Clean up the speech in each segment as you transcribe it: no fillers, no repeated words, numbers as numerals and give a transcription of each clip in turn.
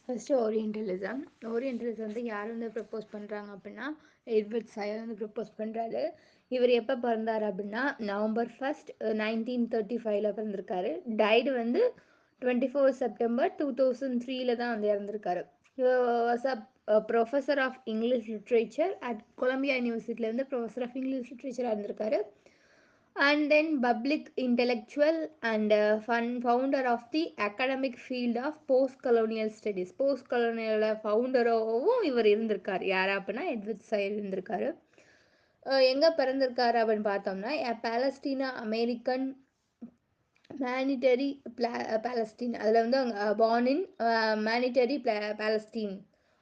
First orientalism. Orientalism வந்து யார் வந்து ப்ரப்போஸ் பண்ணுறாங்க அப்படின்னா, எட்வர்ட் சயர் வந்து ப்ரப்போஸ் பண்ணுறாரு. இவர் எப்போ பிறந்தார் அப்படின்னா, நவம்பர் 1 1935 பிறந்திருக்காரு. டைடு வந்து 24 செப்டம்பர் 2003 தான் வந்து இறந்திருக்காரு. Was a professor of English literature at Columbia யூனிவர்சிட்டியில் வந்து ப்ரொஃபஸர் ஆஃப் இங்கிலீஷ் லிட்ரேச்சராக இருந்திருக்காரு. And then public intellectual and founder of the academic field of post-colonial studies. post-colonial ஃபவுண்டராகவும் இவர் இருந்திருக்கார். யார் அப்படின்னா எட்வர்ட் சயர் இருந்திருக்காரு. எங்கே பிறந்திருக்காரு அப்படின்னு பார்த்தோம்னா, பாலஸ்தீனா அமெரிக்கன் மேனிட்டரி பாலஸ்தீன், அதில் வந்து அவங்க பார்ன் இன் மேனிட்டரி பாலஸ்தீன்,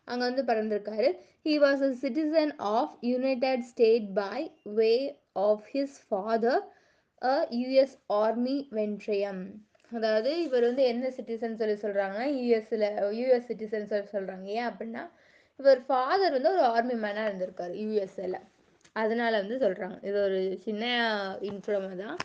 அங்கே வந்து பிறந்திருக்காரு. He was a citizen of United State by way of his father a US army வென்ட்ரியம். அதாவது இவர் வந்து என்ன சிட்டிசன் சொல்லி சொல்கிறாங்கன்னா, யூஎஸ் சிட்டிசன் சொல்லி சொல்கிறாங்க. ஏன் அப்படின்னா, இவர் ஃபாதர் வந்து ஒரு ஆர்மி மேனாக இருந்திருக்காரு யூஎஸ்ஏல. அதனால வந்து சொல்கிறாங்க. இது ஒரு சின்ன இன்ஃப்ரோமா தான்.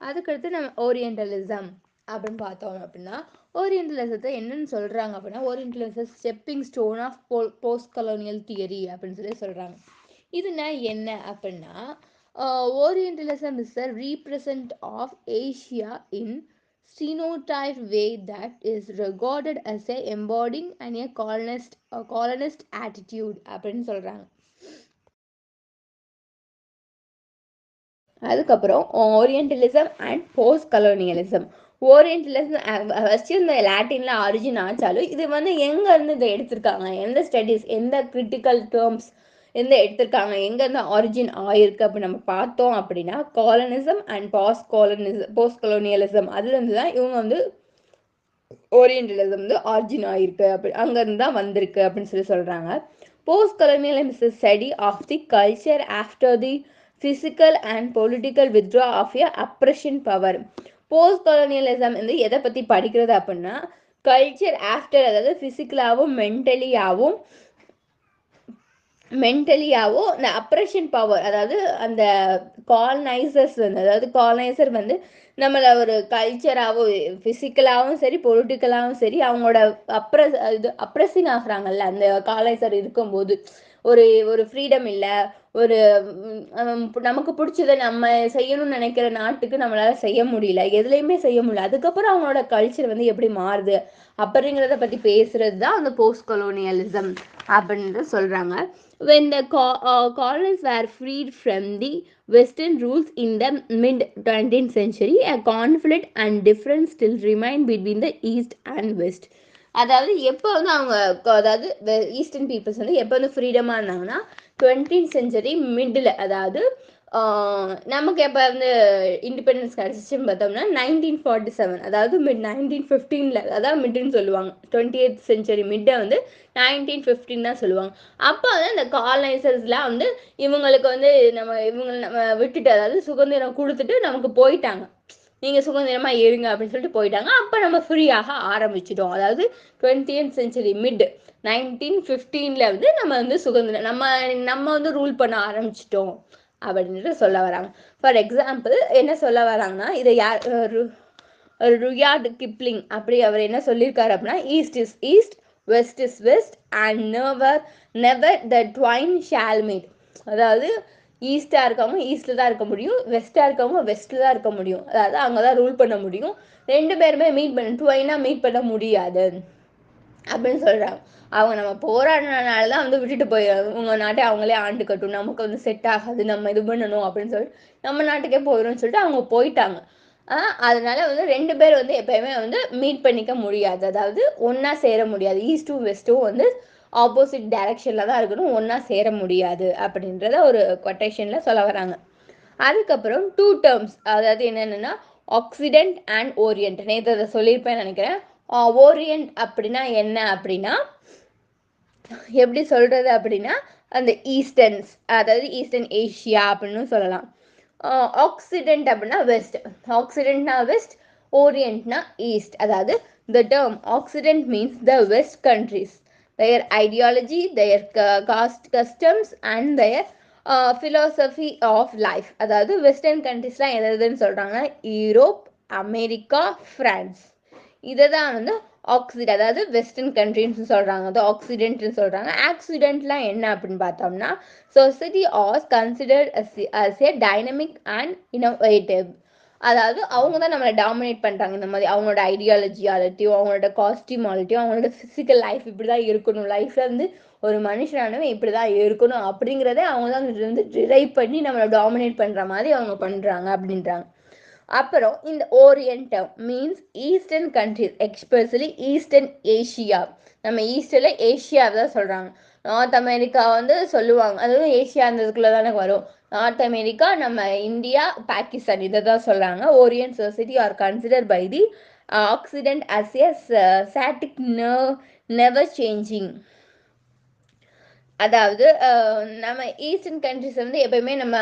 அதுக்கடுத்து நம்ம ஓரியன்டலிசம் அப்படின்னு பார்த்தோம் அப்படின்னா, ஓரியன்டலிசத்தை என்னன்னு சொல்கிறாங்க அப்படின்னா, orientalism stepping stone of post colonial theory அப்படின்னு சொல்லி சொல்கிறாங்க. இதுனா என்ன அப்படின்னா, orientalism is a represent of Asia in stereotype way that is regarded as a embodying and a colonist attitude அப்படின்னு சொல்கிறாங்க. அதுக்கப்புறம் orientalism and post colonialism. Orientalism first இந்த லாட்டினில் ஆரிஜின் ஆச்சாலும் இது வந்து எங்கேருந்து இதை எடுத்திருக்காங்க, எந்த ஸ்டடீஸ், எந்த கிரிட்டிக்கல் டேர்ம்ஸ் எந்த எடுத்திருக்காங்க, எங்கேருந்து ஆரிஜின் ஆயிருக்கு அப்படின்னு நம்ம பார்த்தோம் அப்படின்னா, காலனிசம் அண்ட் போஸ்ட் கலோனியலிசம் அதுலேருந்து தான் இவங்க வந்து ஓரியன்டலிசம் வந்து ஆரிஜின் ஆயிருக்கு, அப்படி அங்கேருந்து தான் வந்திருக்கு அப்படின்னு சொல்லி சொல்கிறாங்க. Post colonialism is study of the culture after the physical and political withdrawal of a oppression power. Post colonialism வந்து எதை பற்றி படிக்கிறது அப்படின்னா, கல்ச்சர் ஆஃப்டர், அதாவது ஃபிசிக்கலாகவும் மென்டலியாவோ இந்த அப்ரெஷன் பவர், அதாவது அந்த காலனைசர்ஸ் வந்து, அதாவது காலனைசர் வந்து நம்மளை ஒரு கல்ச்சராகவும் ஃபிசிக்கலாகவும் சரி பொலிட்டிக்கலாகவும் சரி அவங்களோட அப்ரெஸிங் ஆகுறாங்கல்ல அந்த காலனைசர் இருக்கும்போது. ஒரு ஒரு ஃப்ரீடம் இல்லை, ஒரு நமக்கு பிடிச்சதை நம்ம செய்யணும்னு நினைக்கிற நாட்டுக்கு நம்மளால செய்ய முடியல, எதுலேயுமே செய்ய முடியல. அதுக்கப்புறம் அவங்களோட கல்ச்சர் வந்து எப்படி மாறுது அப்படிங்கிறத பற்றி பேசுறது தான் அந்த போஸ்ட் கொலோனியலிசம் அப்படின்னு சொல்கிறாங்க. When the colonies were freed from the Western rules in the mid-20th century, a conflict and difference still remain between the East and West. அதாவது எப்போ வந்து அவங்க, அதாவது ஈஸ்டர்ன் பீப்புள்ஸ் வந்து எப்போ வந்து ஃப்ரீடமாக இருந்தாங்கன்னா 20th செஞ்சுரி மிடில், அதாவது நமக்கு எப்போ வந்து இண்டிபெண்டன்ஸ் கிடச்சிச்சுன்னு பார்த்தோம்னா 1947, அதாவது மிட் 1915, அதாவது மிட்டுன்னு சொல்லுவாங்க. 20th செஞ்சுரி மிட்டை வந்து 1915 தான் சொல்லுவாங்க. அப்போ வந்து இந்த காலனைசர்ஸ்லாம் வந்து இவங்களுக்கு வந்து நம்ம விட்டுட்டு, அதாவது சுதந்திரம் கொடுத்துட்டு நமக்கு போயிட்டாங்க, நீங்கள் சுதந்திரமாக இருங்க அப்படின்னு சொல்லிட்டு போயிட்டாங்க. அப்போ நம்ம ஃப்ரீயாக ஆரம்பிச்சிட்டோம். அதாவது 20th செஞ்சுரி மிட் 1915 வந்து நம்ம வந்து சுதந்திரம் நம்ம வந்து ரூல் பண்ண ஆரம்பிச்சிட்டோம் அப்படின்ட்டு சொல்ல வராங்க. ஃபார் எக்ஸாம்பிள் என்ன சொல்ல வராங்கன்னா, இதை யார், ருயார்ட் கிப்ளிங் அப்படி அவர் என்ன சொல்லியிருக்காரு அப்படின்னா, east is east, west is west and never the twain shall meet. அதாவது ஈஸ்டாக இருக்கவங்க ஈஸ்ட்டில் தான் இருக்க முடியும், வெஸ்ட்டாக இருக்கவங்க வெஸ்ட்டில் தான் இருக்க முடியும், அதாவது அங்கே தான் ரூல் பண்ண முடியும். ரெண்டு பேருமே ட்வைனாக மீட் பண்ண முடியாது அப்படின்னு சொல்கிறாங்க. அவங்க நம்ம போராடினால தான் வந்து விட்டுட்டு போய் உங்கள் நாட்டை அவங்களே ஆண்டுக்கட்டும், நமக்கு வந்து செட் ஆகாது, நம்ம இது பண்ணணும் அப்படின்னு சொல்லிட்டு நம்ம நாட்டுக்கே போயிடும்னு சொல்லிட்டு அவங்க போயிட்டாங்க. அதனால வந்து ரெண்டு பேர் வந்து எப்பயுமே வந்து மீட் பண்ணிக்க முடியாது, அதாவது ஒன்றா சேர முடியாது. ஈஸ்ட்டும் வெஸ்ட்டும் வந்து ஆப்போசிட் டைரக்ஷனில் தான் இருக்கணும், ஒன்றா சேர முடியாது அப்படின்றத ஒரு கொட்டேஷனில் சொல்ல வராங்க. அதுக்கப்புறம் டூ டேர்ம்ஸ், அதாவது என்னென்னா ஆக்சிடென்ட் அண்ட் ஓரியன்ட். நேற்று அதை சொல்லியிருப்பேன்னு நினைக்கிறேன். ஓரியன்ட் அப்படின்னா என்ன அப்படின்னா, எப்படி சொல்கிறது அப்படின்னா அந்த ஈஸ்டர்ன்ஸ், அதாவது ஈஸ்டர்ன் ஏஷியா அப்படின்னு சொல்லலாம். ஆக்சிடென்ட் அப்படின்னா வெஸ்ட், ஆக்சிடென்ட்னா வெஸ்ட், ஓரியன்ட்னா ஈஸ்ட். அதாவது the term Occident means the West countries, their ideology, their customs and their philosophy of life. அதாவது வெஸ்டர்ன் கண்ட்ரிஸ்லாம் எதுன்னு சொல்கிறாங்கன்னா யூரோப், அமெரிக்கா, ஃப்ரான்ஸ், இதை தான் வந்து ஆக்சிடென்ட் அதாவது வெஸ்டர்ன் கண்ட்ரின்னு சொல்கிறாங்க, அது ஆக்சிடென்ட்னு சொல்கிறாங்க. ஆக்சிடென்ட்லாம் என்ன அப்படின்னு பார்த்தோம்னா, society as considered as a dynamic and innovative. அதாவது அவங்க தான் நம்மளை டாமினேட் பண்ணுறாங்க. இந்த மாதிரி அவங்களோட ஐடியாலஜியாலிட்டியும் அவங்களோட காஸ்டியூமாலிட்டியும் அவங்களோட ஃபிசிக்கல் லைஃப் இப்படி தான் இருக்கணும், லைஃப்பில் வந்து ஒரு மனுஷனானவன் இப்படி தான் இருக்கணும் அப்படிங்கிறதே அவங்க தான் வந்து டிரைவ் பண்ணி நம்மளை டாமினேட் பண்ணுற மாதிரி அவங்க பண்ணுறாங்க அப்படின்றாங்க. அப்புறம் இந்த orient means eastern countries, especially eastern Asia. நம்ம ஈஸ்டர்ல ஏஷியாவை தான் சொல்கிறாங்க. நார்த் அமெரிக்கா வந்து சொல்லுவாங்க, அதுவும் ஏஷியா இருந்ததுக்குள்ளே தானே வரும். நார்த் அமெரிக்கா, நம்ம இந்தியா, பாகிஸ்தான் இதை தான் சொல்கிறாங்க. Orient society are consider by the occident as a static never changing. அதாவது நம்ம ஈஸ்டர்ன் கண்ட்ரிஸ் வந்து எப்பயுமே நம்ம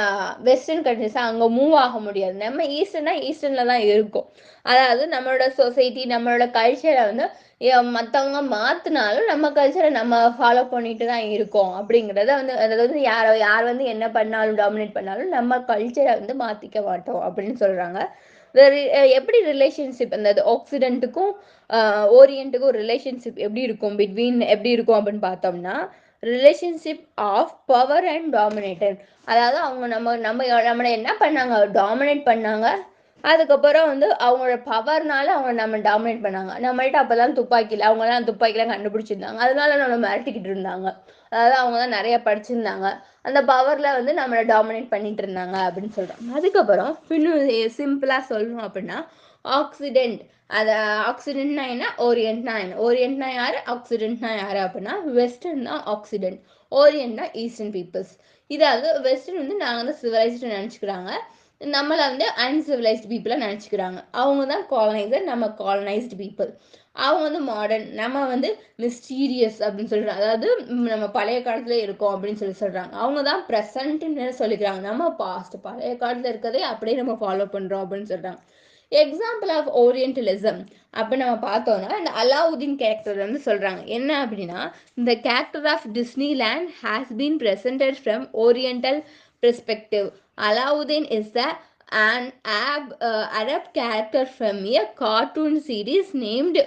வெஸ்டர்ன் கண்ட்ரிஸாக அங்கே மூவ் ஆக முடியாது. நம்ம ஈஸ்டர்னா ஈஸ்டர்னில் தான் இருக்கும். அதாவது நம்மளோட சொசைட்டி நம்மளோட கல்ச்சரை வந்து மற்றவங்க மாற்றினாலும் நம்ம கல்ச்சரை நம்ம ஃபாலோ பண்ணிட்டு தான் இருக்கோம் அப்படிங்கிறத வந்து, அதாவது யார் வந்து என்ன பண்ணாலும் டாமினேட் பண்ணாலும் நம்ம கல்ச்சரை வந்து மாற்றிக்க மாட்டோம் அப்படின்னு சொல்கிறாங்க. எப்படி ரிலேஷன்ஷிப் அந்த ஆக்சிடென்ட்டுக்கும் ஓரியன்ட்டுக்கும் ரிலேஷன்ஷிப் எப்படி இருக்கும், பிட்வீன் எப்படி இருக்கும் அப்படின்னு பார்த்தோம்னா, relationship of power and dominator. அதாவது அவங்க நம்மளை என்ன பண்ணாங்க, டாமினேட் பண்ணாங்க. அதுக்கப்புறம் வந்து அவங்களோட பவர்னால அவங்க நம்ம டாமினேட் பண்ணாங்க. நம்மள்ட்ட அப்போல்லாம் துப்பாக்கியில் அவங்கலாம் துப்பாக்கிலாம் கண்டுபிடிச்சிருந்தாங்க, அதனால நம்ம மிரட்டிக்கிட்டு இருந்தாங்க. அதாவது அவங்க தான் நிறைய படிச்சிருந்தாங்க, அந்த பவரில் வந்து நம்மளை டாமினேட் பண்ணிட்டு இருந்தாங்க அப்படின்னு சொல்கிறாங்க. அதுக்கப்புறம் இன்னும் சிம்பிளாக சொல்லணும் அப்படின்னா, ஆக்சிடென்ட், அது ஆக்சிடென்ட்னா என்ன, ஓரியன்ட்னா என்ன. ஓரியன்ட்னா யார், ஆக்சிடென்ட்னா யார் அப்படின்னா, வெஸ்டர்ன் தான் ஆக்சிடென்ட், ஓரியன்ட்னா ஈஸ்டர்ன் பீப்புள்ஸ். இதாவது வெஸ்டர்ன் வந்து நாங்கள் வந்து சிவிலைஸ்டு நினச்சிக்கிறாங்க, நம்மளை வந்து அன்சிவிலைஸ்டு பீப்புளாக நினச்சிக்கிறாங்க. அவங்க தான் காலனைசர், நம்ம காலனைஸ்டு பீப்புள். அவங்க வந்து மாடர்ன், நம்ம வந்து மிஸ்டீரியஸ் அப்படின்னு சொல்கிறாங்க. அதாவது நம்ம பழைய காலத்தில் இருக்கோம் அப்படின்னு சொல்கிறாங்க. அவங்க தான் ப்ரெசண்ட்னு சொல்லிக்கிறாங்க, நம்ம பாஸ்ட் பழைய காலத்தில் இருக்கிறதே அப்படியே நம்ம ஃபாலோ பண்ணுறோம் அப்படின்னு சொல்கிறாங்க. எக்ஸாம்பிள் ஆஃப் ஓரியன்டலிசம் அப்போ நம்ம பார்த்தோம்னா, இந்த அலாவுதீன் கேரக்டர் வந்து சொல்கிறாங்க. என்ன அப்படின்னா, இந்த character of Disneyland has been presented from oriental perspective. Alauddin is an Arab character from a cartoon series named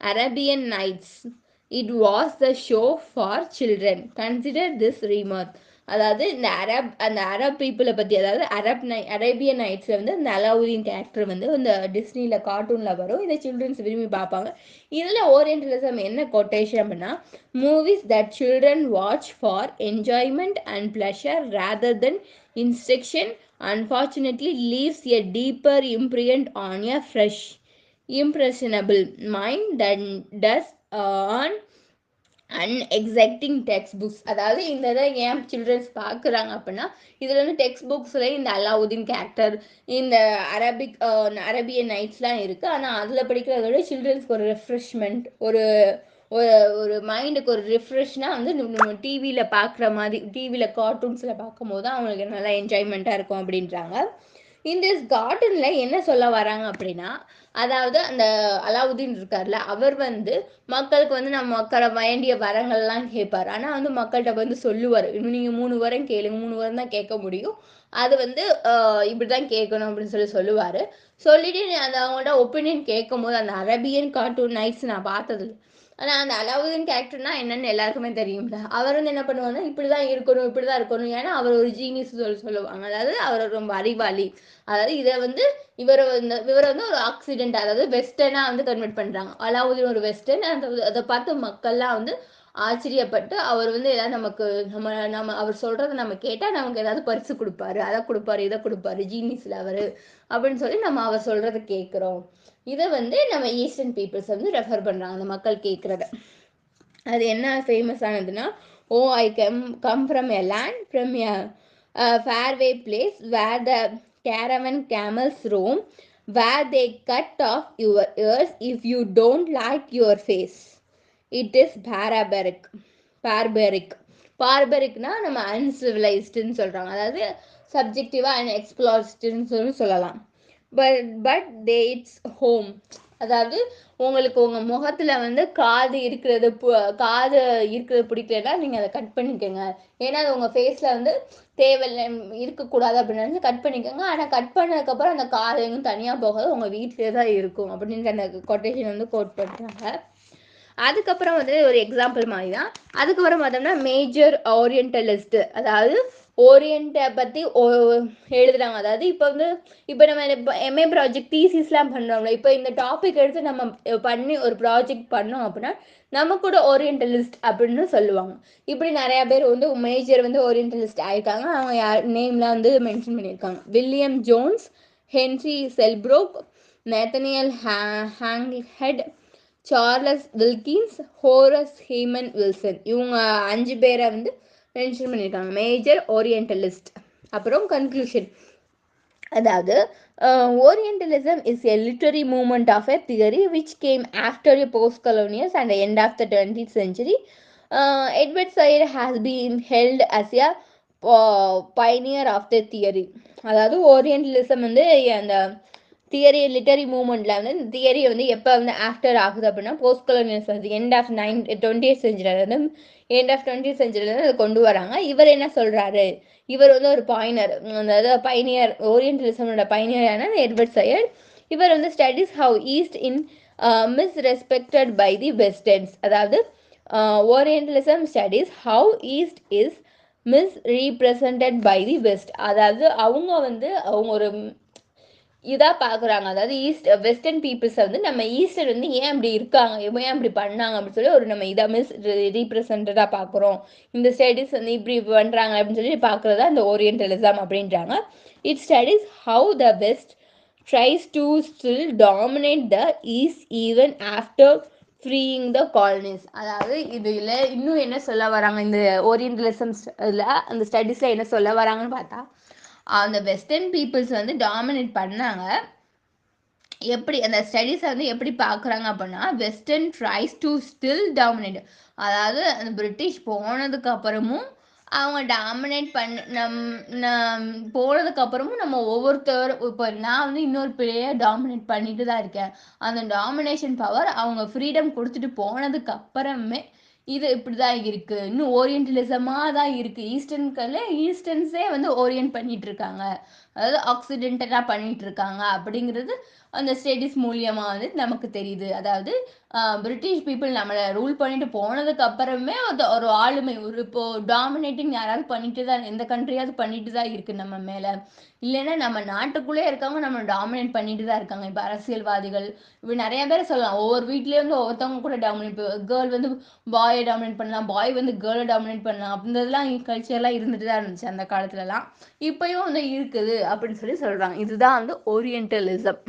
Arabian Nights. It was the show for children. Consider this remark. அதாவது இந்த Arab பீப்புளை பற்றி, அதாவது Arabian நைட்ஸில் வந்து இந்த Alauddin character வந்து இந்த டிஸ்னியில் கார்ட்டூனில் வரும். இதை சில்ட்ரன்ஸ் விரும்பி பார்ப்பாங்க. இதில் ஓரியன்டலிசம் என்ன கொட்டேஷன் அப்படின்னா, movies that children watch for enjoyment and pleasure rather then instruction unfortunately leaves a deeper imprint on a fresh, impressionable mind than does on unexacting text books. அதாவது இந்த இதை ஏன் சில்ட்ரன்ஸ் பார்க்குறாங்க அப்படின்னா, இதில் வந்து டெக்ஸ்ட் புக்ஸில் இந்த அலாவுதீன் கேரக்டர், இந்த அரேபியன் நைட்ஸ்லாம் இருக்குது. ஆனால் அதில் படிக்கிறத விட சில்ட்ரன்ஸ்க்கு ஒரு ரெஃப்ரெஷ்மெண்ட், ஒரு ஒரு மைண்டுக்கு ஒரு ரிஃப்ரெஷ்னாக வந்து நம்ம டிவியில் பார்க்குற மாதிரி, டிவியில் கார்ட்டூன்ஸில் பார்க்கும் போது தான் அவங்களுக்கு நல்லா என்ஜாய்மெண்ட்டாக இருக்கும் அப்படின்றாங்க. இந்த கார்ட்டூனில் என்ன சொல்ல வராங்க அப்படின்னா, அதாவது அந்த அலாவுதீன் இருக்கார்ல, அவர் வந்து மக்களுக்கு வந்து நம்ம மக்களை வேண்டிய வரங்கள்லாம் கேட்பார். ஆனால் வந்து மக்கள்கிட்ட வந்து சொல்லுவார், இன்னும் நீங்கள் 3 வரம் கேளுங்க, 3 வரம் தான் கேட்க முடியும், அது வந்து இப்படி தான் கேட்கணும் அப்படின்னு சொல்லுவார். சொல்லிட்டு அந்த அவங்களோட ஒப்பீனியன் கேட்கும் போது, அந்த அரேபியன் கார்ட்டூன் நைட்ஸ் நான் பார்த்தது. ஆனால் அந்த அலாவுதீன் கேரக்டர்னா என்னன்னு எல்லாருக்குமே தெரியும்ல. அவர் வந்து என்ன பண்ணுவாங்கன்னா, இப்படி தான் இருக்கணும், இப்படி தான் இருக்கணும், ஏன்னா அவர் ஒரு ஜீனியஸ் சொல்லுவாங்க. அதாவது அவர் ரொம்ப அறிவாளி. அதாவது இதை வந்து இவரை வந்து ஒரு ஆக்சிடென்ட், அதாவது வெஸ்டர்னாக வந்து கன்வெர்ட் பண்ணுறாங்க. அலாவுதீன் ஒரு வெஸ்டர்ன், அதை பார்த்து மக்கள்லாம் வந்து ஆச்சரியப்பட்டு, அவர் வந்து ஏதாவது நமக்கு நம்ம அவர் சொல்கிறத நம்ம கேட்டால் நமக்கு ஏதாவது பரிசு கொடுப்பாரு, அதை கொடுப்பாரு, இதை கொடுப்பாரு, ஜீனியஸில் அவர் அப்படின்னு சொல்லி நம்ம அவர் சொல்கிறத கேட்குறோம். இதை வந்து நம்ம ஈஸ்டர்ன் பீப்புள்ஸ் வந்து ரெஃபர் பண்ணுறாங்க, அந்த மக்கள் கேட்குறத. அது என்ன ஃபேமஸ் ஆனதுன்னா, oh I come from a land from a faraway place where the caravan camels roam, where they cut off your ears if you don't like your face. It is barbaric. பார்பரிக்னா நம்ம அன்சிவிலைஸ்டுன்னு சொல்கிறாங்க, அதாவது சப்ஜெக்டிவாக and எக்ஸ்ப்ளாஸ்டுன்னு சொல்லலாம். But they it's home. அதாவது உங்களுக்கு உங்கள் முகத்தில் வந்து காது இருக்கிறது பிடிக்கலன்னா நீங்கள் அதை கட் பண்ணிக்கோங்க. ஏன்னா அது உங்கள் ஃபேஸில் வந்து தேவையில்லை இருக்கக்கூடாது அப்படின்னு நினச்சி கட் பண்ணிக்கோங்க. ஆனால் கட் பண்ணதுக்கப்புறம் அந்த காது எங்கும் தனியாக போகாது, உங்கள் வீட்டிலே தான் இருக்கும் அப்படின்ற அந்த கொட்டேஷன் வந்து கோட் பண்ணுறாங்க. அதுக்கப்புறம் வந்து ஒரு எக்ஸாம்பிள் மாதிரி தான். அதுக்கப்புறம் பார்த்தோம்னா மேஜர் ஓரியன்டலிஸ்ட், அதாவது ஓரியன்ட்டை பற்றி எழுதுறாங்க. அதாவது இப்போ நம்ம எம்ஏ ப்ராஜெக்ட் தீசிஸ்லாம் பண்ணுறோம்ல, இப்போ இந்த டாபிக் எடுத்து நம்ம பண்ணி ஒரு ப்ராஜெக்ட் பண்ணோம் அப்படின்னா நம்ம கூட ஓரியன்டலிஸ்ட் அப்படின்னு சொல்லுவாங்க. இப்படி நிறையா பேர் வந்து மேஜர் வந்து ஓரியன்டலிஸ்ட் ஆயிருக்காங்க. அவங்க யார் நேம்லாம் வந்து மென்ஷன் பண்ணியிருக்காங்க. William Jones, Henry Colebrooke, Nathaniel Halhed, Charles Wilkins, Horace Hayman Wilson, இவங்க 5 பேரை வந்து மென்ஷன் பண்ணியிருக்காங்க மேஜர் ஓரியன்டலிஸ்ட். அப்புறம் கன்க்ளூஷன், அதாவது orientalism is a literary movement of a theory which came after a post colonials and the end of the 20th century. Edward Said has been held as a pioneer of the theory. அதாவது orientalism வந்து அந்த theory literary மூவ்மெண்ட்டில் வந்து இந்த theory வந்து எப்போ வந்து after ஆகுது அப்படின்னா போஸ்ட் கொலோனியல்ஸ் வந்து எண்ட் ஆஃப் 20th செஞ்சுரியிலேருந்து எண்ட் ஆஃப் 20th செஞ்சுரியிலேருந்து அதை கொண்டு வராங்க. இவர் என்ன சொல்கிறாரு, இவர் வந்து ஒரு பாயினர், அதாவது பைனியர், ஓரியன்டலிசமோட பைனியரான எட்வர்ட் சையட். இவர் வந்து studies how east in misrespected by the westerns, அதாவது orientalism studies how east is misrepresented by the west, அதாவது அவங்க ஒரு இதாக பார்க்குறாங்க. அதாவது வெஸ்டர்ன் பீப்புள்ஸை வந்து நம்ம ஈஸ்டர் வந்து ஏன் அப்படி இருக்காங்க, ஏன் அப்படி பண்ணாங்க அப்படின்னு சொல்லி ஒரு நம்ம இதாக ரீப்ரசன்டடாக பார்க்குறோம். இந்த ஸ்டடீஸ் வந்து இப்படி பண்ணுறாங்க அப்படின்னு சொல்லி பார்க்குறதா இந்த ஓரியன்டலிசம் அப்படின்றாங்க. It studies how the west tries to still dominate the east even after freeing the colonies. அதாவது இதில் இன்னும் என்ன சொல்ல வராங்க, இந்த ஓரியன்டலிசம் இதில் அந்த ஸ்டடீஸில் என்ன சொல்ல வராங்கன்னு பார்த்தா, அந்த வெஸ்டர்ன் பீப்புள்ஸ் வந்து டாமினேட் பண்ணாங்க. எப்படி அந்த ஸ்டடீஸை வந்து எப்படி பார்க்குறாங்க அப்படின்னா, வெஸ்டர்ன் ட்ரைஸ் டு ஸ்டில் டாமினேட், அதாவது அந்த பிரிட்டிஷ் போனதுக்கு அப்புறமும் அவங்க டாமினேட் போனதுக்கு அப்புறமும் நம்ம ஒவ்வொருத்தர், இப்போ நான் வந்து இன்னொரு பிளேயர் டாமினேட் பண்ணிட்டு தான் இருக்கேன். அந்த டாமினேஷன் பவர் அவங்க ஃப்ரீடம் கொடுத்துட்டு போனதுக்கு அப்புறமே இது இப்படி தான் இருக்குது, இன்னும் ஓரியன்டலிசமாக தான் இருக்குது. ஈஸ்டர்ன்ஸே வந்து ஓரியன்ட் பண்ணிட்டு இருக்காங்க, அதாவது ஆக்சிடென்டலாக பண்ணிட்டு இருக்காங்க அப்படிங்கிறது அந்த ஸ்டடீஸ் மூலியமாக வந்து நமக்கு தெரியுது. அதாவது பிரிட்டிஷ் பீப்புள் நம்மளை ரூல் பண்ணிட்டு போனதுக்கு அப்புறமே ஒரு ஆளுமை, ஒரு இப்போ டாமினேட்டிங் யாராவது பண்ணிட்டு தான், எந்த கண்ட்ரியாவது பண்ணிட்டு தான் இருக்குது நம்ம மேலே. இல்லைன்னா நம்ம நாட்டுக்குள்ளே இருக்கவங்க நம்ம டாமினேட் பண்ணிட்டு தான் இருக்காங்க. இப்போ அரசியல்வாதிகள் இப்படி நிறைய பேர் சொல்லலாம். ஒவ்வொரு வீட்லேயே வந்து ஒவ்வொருத்தவங்க கூட டாமினேட், கேர்ள் வந்து பாயை டாமினேட் பண்ணலாம், பாய் வந்து கேர்ளை டாமினேட் பண்ணலாம் அப்படின்றதுலாம் கல்ச்சர்லாம் இருந்துட்டு தான் இருந்துச்சு அந்த காலத்துலலாம். இப்போயும் வந்து இருக்குது அப்படின்னு சொல்லி சொல்கிறாங்க. இதுதான் வந்து ஓரியன்டலிசம்.